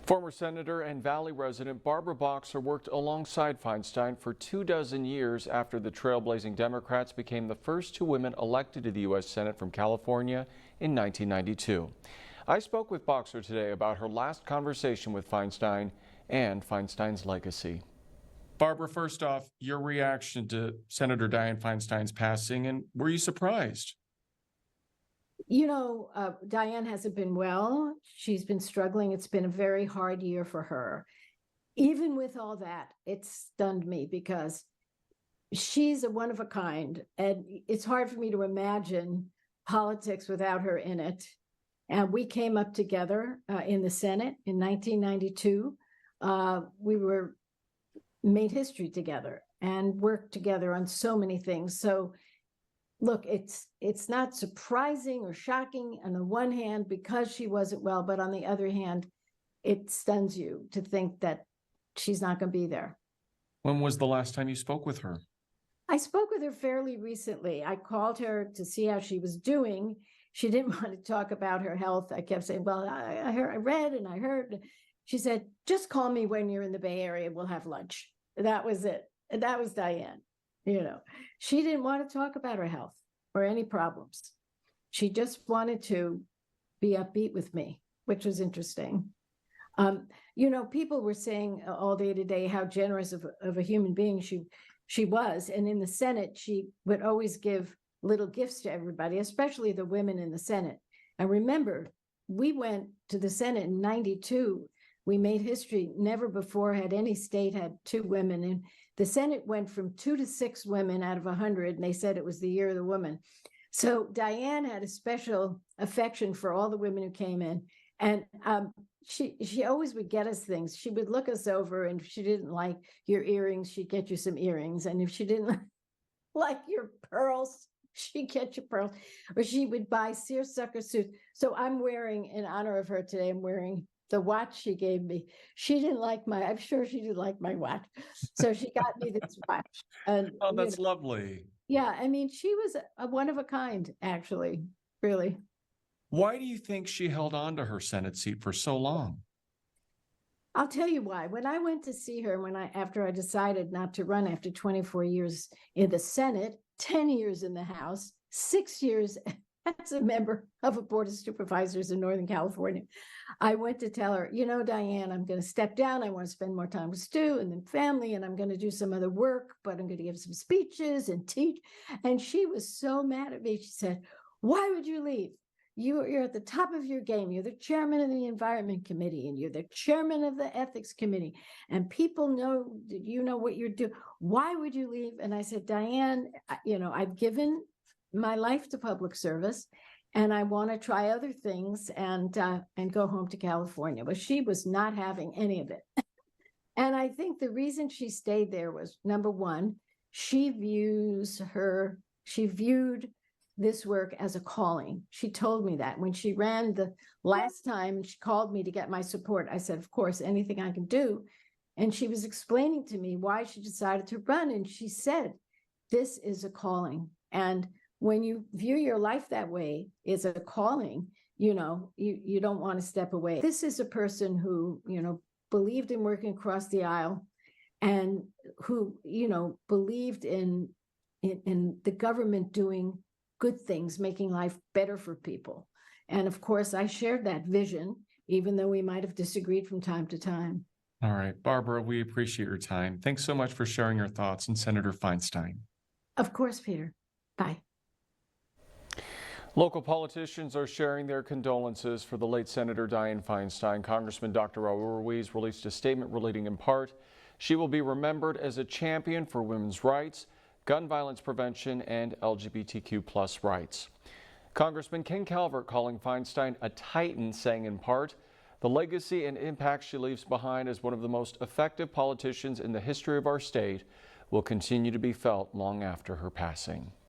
Former Senator and Valley resident Barbara Boxer worked alongside Feinstein for 24 years after the trailblazing Democrats became the first two women elected to the U.S. Senate from California in 1992. I spoke with Boxer today about her last conversation with Feinstein and Feinstein's legacy. Barbara, first off, your reaction to Senator Dianne Feinstein's passing, and were you surprised? Dianne hasn't been well. She's been struggling. It's been a very hard year for her. Even with all that, it stunned me because she's a one of a kind. And it's hard for me to imagine politics without her in it. And we came up together in the Senate in 1992. We made history together and worked together on so many things. So look, it's not surprising or shocking on the one hand because she wasn't well, but on the other hand, it stuns you to think that she's not going to be there. When was the last time you spoke with her? I spoke with her fairly recently. I called her to see how she was doing. She didn't want to talk about her health. I kept saying, well, I read and I heard. She said, just call me when you're in the Bay Area. We'll have lunch. That was it. And that was Dianne. She didn't want to talk about her health or any problems. She just wanted to be upbeat with me, which was interesting. People were saying all day today how generous of a human being she was. And in the Senate, she would always give little gifts to everybody, especially the women in the Senate. And remember, we went to the Senate in 92. We made history. Never before had any state had two women. And the Senate went from 2 to 6 women out of 100, and they said it was the year of the woman. So Dianne had a special affection for all the women who came in. And she always would get us things. She would look us over, and if she didn't like your earrings, she'd get you some earrings. And if she didn't like your pearls, she'd get you pearls. Or she would buy seersucker suits. So I'm wearing, in honor of her today, I'm wearing the watch she gave me. I'm sure she didn't like my watch. So she got me this watch. And, oh, that's lovely. Yeah, I mean, she was a one of a kind, actually, really. Why do you think she held on to her Senate seat for so long? I'll tell you why. When I went to see her, after I decided not to run after 24 years in the Senate, 10 years in the House, 6 years as a member of a board of supervisors in Northern California, I went to tell her, Dianne, I'm going to step down. I want to spend more time with Stu and then family, and I'm going to do some other work, but I'm going to give some speeches and teach. And she was so mad at me. She said, why would you leave? You're at the top of your game. You're the chairman of the Environment Committee, and you're the chairman of the Ethics Committee, and people know that you know what you're doing. Why would you leave? And I said, Dianne, I've given my life to public service, and I want to try other things and go home to California. But she was not having any of it. And I think the reason she stayed there was, number one, she viewed this work as a calling. She told me that when she ran the last time, she called me to get my support. I said, of course, anything I can do. And she was explaining to me why she decided to run. And she said, this is a calling. And when you view your life that way, it's a calling, you don't want to step away. This is a person who, believed in working across the aisle and who, believed in the government doing good things, making life better for people. And of course, I shared that vision, even though we might have disagreed from time to time. All right, Barbara, we appreciate your time. Thanks so much for sharing your thoughts on Senator Feinstein. Of course, Peter. Bye. Local politicians are sharing their condolences for the late Senator Dianne Feinstein. Congressman Dr. Raul Ruiz released a statement relating in part, she will be remembered as a champion for women's rights, gun violence prevention, and LGBTQ+ rights. Congressman Ken Calvert calling Feinstein a titan, saying in part, the legacy and impact she leaves behind as one of the most effective politicians in the history of our state will continue to be felt long after her passing.